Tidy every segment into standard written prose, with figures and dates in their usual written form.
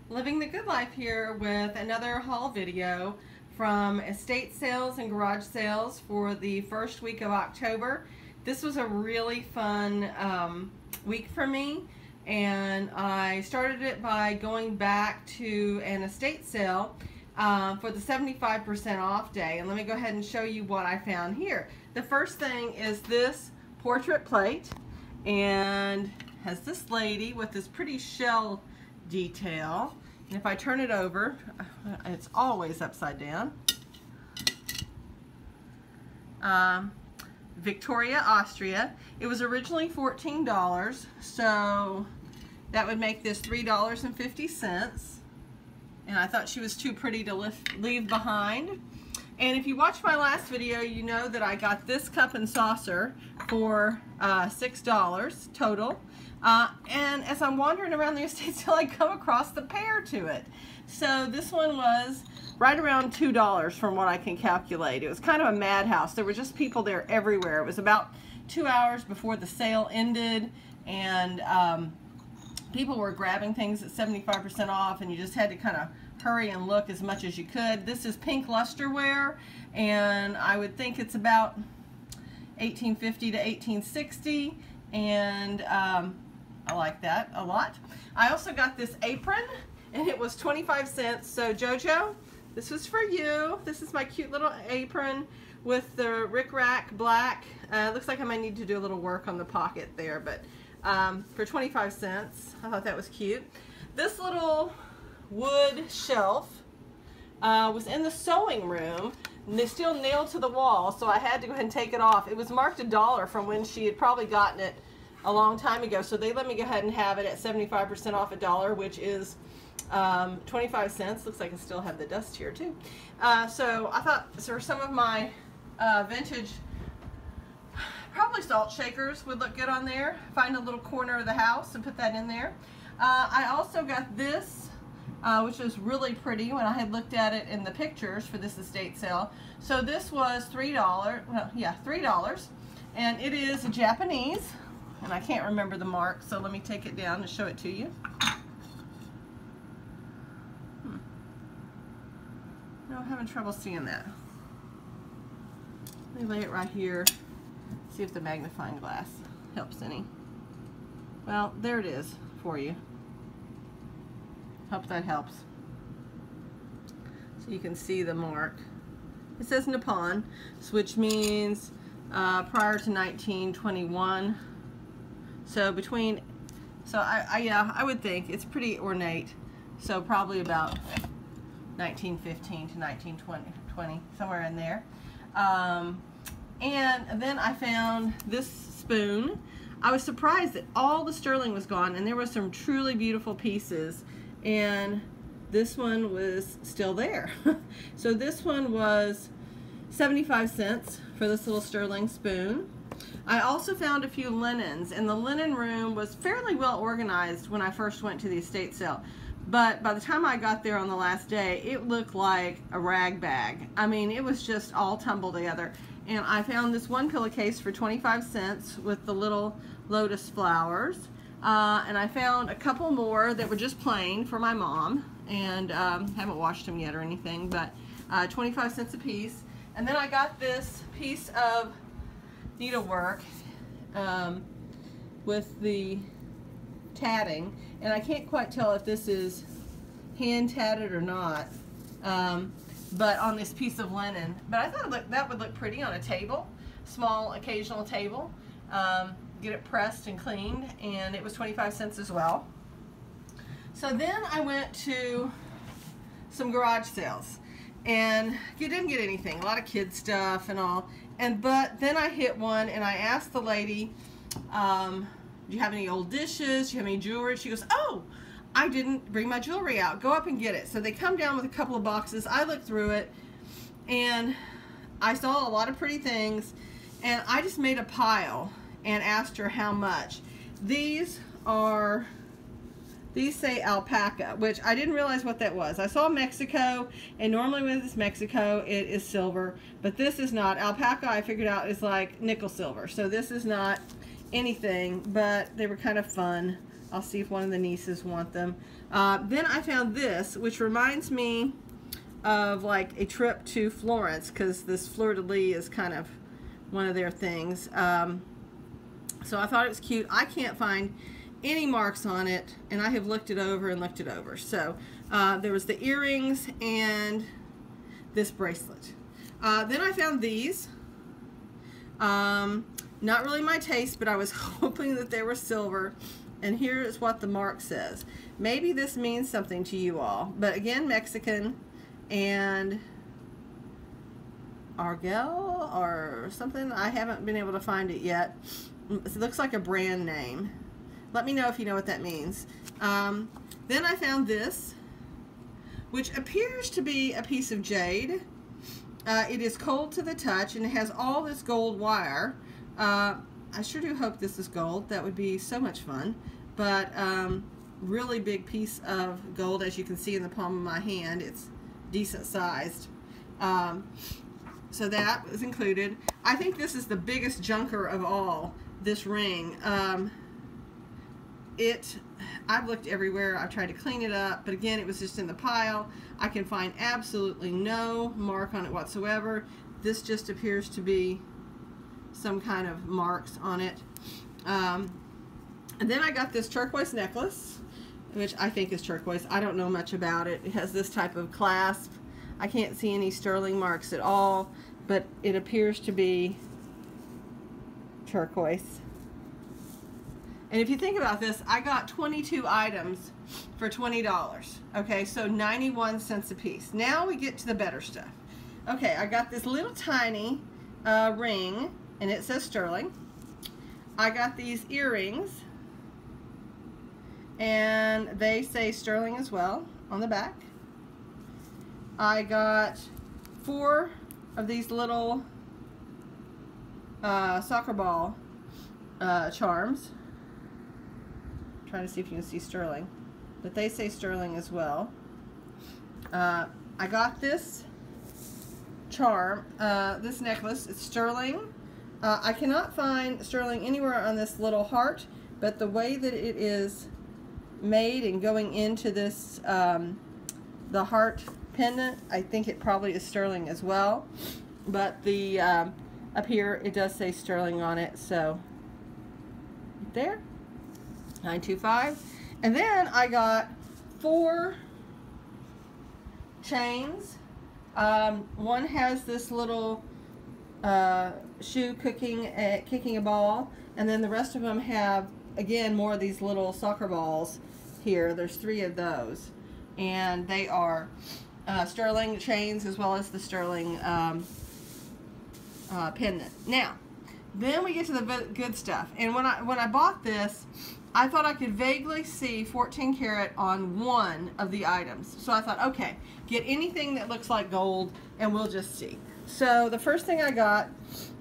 Living the Good Life here with another haul video from estate sales and garage sales for the first week of October. This was a really fun week for me, and I started it by going back to an estate sale for the 75% off day. And let me go ahead and show you what I found here. The first thing is this portrait plate, and has this lady with this pretty shell detail. And if I turn it over, it's always upside down. Victoria, Austria. It was originally $14, so that would make this $3.50. And I thought she was too pretty to leave behind. And if you watched my last video, you know that I got this cup and saucer for $6 total. And as I'm wandering around the estate sale, I come across the pair to it. So this one was right around $2 from what I can calculate. It was kind of a madhouse. There were just people there everywhere. It was about 2 hours before the sale ended, and people were grabbing things at 75% off, and you just had to kind of hurry and look as much as you could. This is pink lusterware, and I would think it's about 1850 to 1860, and I like that a lot. I also got this apron, and it was 25 cents. So Jojo, this was for you. This is my cute little apron with the Rick Rack black. Looks like I might need to do a little work on the pocket there, but for 25 cents. I thought that was cute. This little wood shelf was in the sewing room, and it's still nailed to the wall, so I had to go ahead and take it off. It was marked $1 from when she had probably gotten it a long time ago, so they let me go ahead and have it at 75% off $1, which is 25 cents. Looks like I still have the dust here too. So I thought for some of my vintage, probably salt shakers would look good on there. Find a little corner of the house and put that in there. I also got this, which is really pretty when I had looked at it in the pictures for this estate sale. So this was $3, well, yeah, $3, and it is Japanese. And I can't remember the mark, so let me take it down and show it to you. No, I'm having trouble seeing that. Let me lay it right here, see if the magnifying glass helps any. Well, there it is for you. Hope that helps. So you can see the mark. It says Nippon, which means prior to 1921. So between, I would think it's pretty ornate. So probably about 1915 to 1920, somewhere in there. And then I found this spoon. I was surprised that all the sterling was gone, and there were some truly beautiful pieces, and this one was still there. So this one was 75 cents for this little sterling spoon. I also found a few linens, and the linen room was fairly well organized when I first went to the estate sale. But by the time I got there on the last day, it looked like a rag bag. I mean, it was just all tumbled together. And I found this one pillowcase for 25 cents with the little lotus flowers. And I found a couple more that were just plain for my mom, and haven't washed them yet or anything, but 25 cents a piece. And then I got this piece of needlework with the tatting, and I can't quite tell if this is hand tatted or not, but on this piece of linen. But I thought that would look pretty on a table, small occasional table. Get it pressed and cleaned, and it was 25 cents as well. So then I went to some garage sales, and you didn't get anything, a lot of kid stuff and all. But then I hit one, and I asked the lady, do you have any old dishes? Do you have any jewelry? She goes, oh, I didn't bring my jewelry out. Go up and get it. So they come down with a couple of boxes. I looked through it, and I saw a lot of pretty things, and I just made a pile and asked her how much. These say alpaca, which I didn't realize what that was. I saw Mexico, and normally when it's Mexico, it is silver, but this is not. Alpaca, I figured out, is like nickel silver, so this is not anything, but they were kind of fun I'll see if one of the nieces want them. Then I found this, which reminds me of like a trip to Florence, because this fleur-de-lis is kind of one of their things. So I thought it was cute. I can't find any marks on it, and I have looked it over and looked it over. So there was the earrings and this bracelet. Then I found these. Not really my taste, but I was hoping that they were silver. And here is what the mark says. Maybe this means something to you all, but again, Mexican and Argel or something. I haven't been able to find it yet. It looks like a brand name. Let me know if you know what that means. Then I found this, which appears to be a piece of jade. It is cold to the touch, and it has all this gold wire. I sure do hope this is gold. That would be so much fun. But really big piece of gold, as you can see in the palm of my hand. It's decent sized. So that was included. I think this is the biggest junker of all, this ring. I've looked everywhere. I've tried to clean it up, but again, it was just in the pile. I can find absolutely no mark on it whatsoever. This just appears to be some kind of marks on it. And then I got this turquoise necklace, which I think is turquoise. I don't know much about it. It has this type of clasp. I can't see any sterling marks at all, but it appears to be turquoise. And if you think about this, I got 22 items for $20. Okay, so 91 cents a piece. Now we get to the better stuff. Okay, I got this little tiny ring, and it says sterling. I got these earrings, and they say sterling as well on the back. I got 4 of these little soccer ball charms. I'm trying to see if you can see sterling, but they say sterling as well. I got this charm, this necklace. It's sterling. I cannot find sterling anywhere on this little heart, but the way that it is made and going into this the heart pendant, I think it probably is sterling as well. But the up here it does say sterling on it, so there, 925. And then I got 4 chains. One has this little shoe kicking a ball, and then the rest of them have, again, more of these little soccer balls here. There's 3 of those, and they are sterling chains as well as the sterling pendant. Now, then we get to the good stuff, and when I bought this, I thought I could vaguely see 14 karat on one of the items. So I thought, okay, get anything that looks like gold and we'll just see. So the first thing I got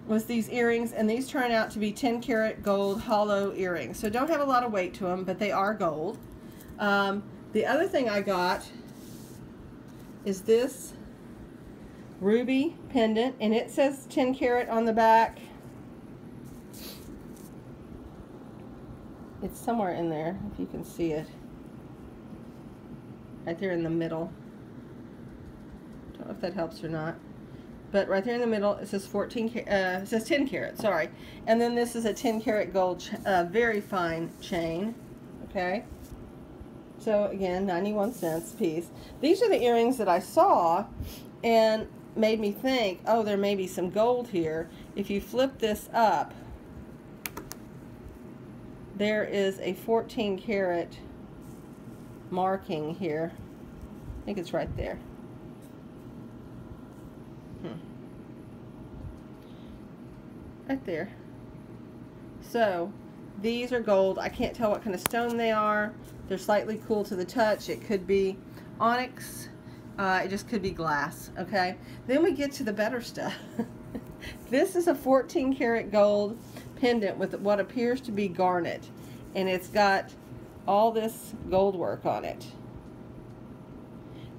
was these earrings, and these turn out to be 10 karat gold hollow earrings. So don't have a lot of weight to them, but they are gold. The other thing I got is this ruby pendant, and it says 10 karat on the back. It's somewhere in there, if you can see it. Right there in the middle. Don't know if that helps or not. But right there in the middle, it says 10 karat, sorry. And then this is a 10 karat gold, very fine chain. Okay. So again, 91 cents a piece. These are the earrings that I saw and made me think, oh, there may be some gold here. If you flip this up, there is a 14 karat marking here. I think it's right there. Right there. So these are gold. I can't tell what kind of stone they are. They're slightly cool to the touch. It could be onyx. It just could be glass. Okay. Then we get to the better stuff. This is a 14 karat gold pendant with what appears to be garnet, and it's got all this gold work on it.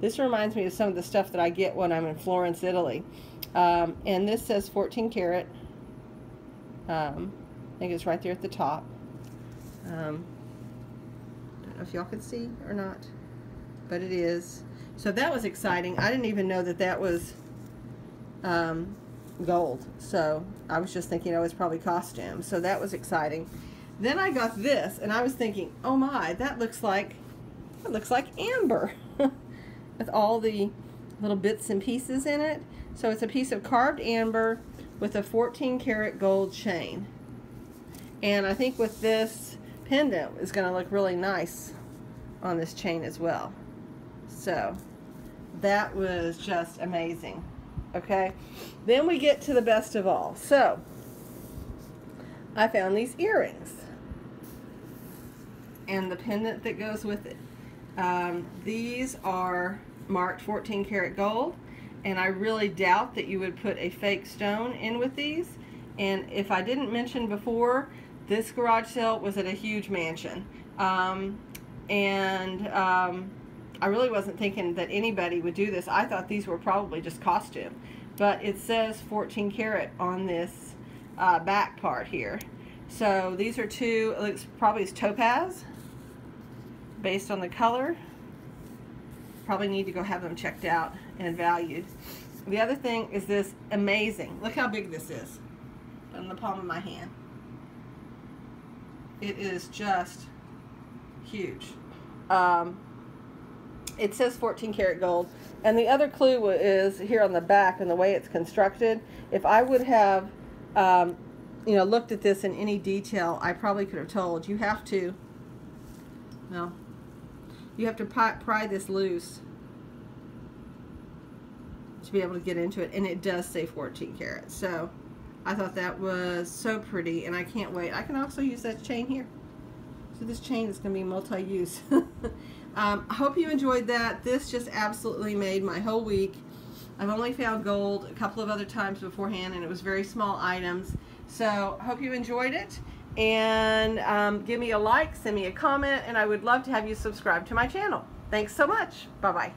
This reminds me of some of the stuff that I get when I'm in Florence, Italy. And this says 14 karat. I think it's right there at the top. if y'all could see or not, but it is. So that was exciting. I didn't even know that that was gold. So I was just thinking, oh, it's probably costume. So that was exciting. Then I got this, and I was thinking, oh my, that looks like amber with all the little bits and pieces in it. So it's a piece of carved amber with a 14 karat gold chain. And I think with this pendant is going to look really nice on this chain as well. So that was just amazing. Okay, then we get to the best of all. So I found these earrings and the pendant that goes with it. These are marked 14 karat gold, and I really doubt that you would put a fake stone in with these. And if I didn't mention before, this garage sale was at a huge mansion, I really wasn't thinking that anybody would do this. I thought these were probably just costume, but it says 14 karat on this back part here. So these are two, it looks probably is topaz based on the color. Probably need to go have them checked out and valued. The other thing is this amazing, look how big this is in the palm of my hand. It is just huge. It says 14 karat gold, and the other clue is here on the back and the way it's constructed. If I would have you know, looked at this in any detail, I probably could have told you have to, well, you have to pry this loose to be able to get into it, and it does say 14 karat. So I thought that was so pretty, and I can't wait. I can also use that chain here. So this chain is going to be multi-use. I hope you enjoyed that. This just absolutely made my whole week. I've only found gold a couple of other times beforehand, and it was very small items. So I hope you enjoyed it, and give me a like, send me a comment, and I would love to have you subscribe to my channel. Thanks so much. Bye-bye.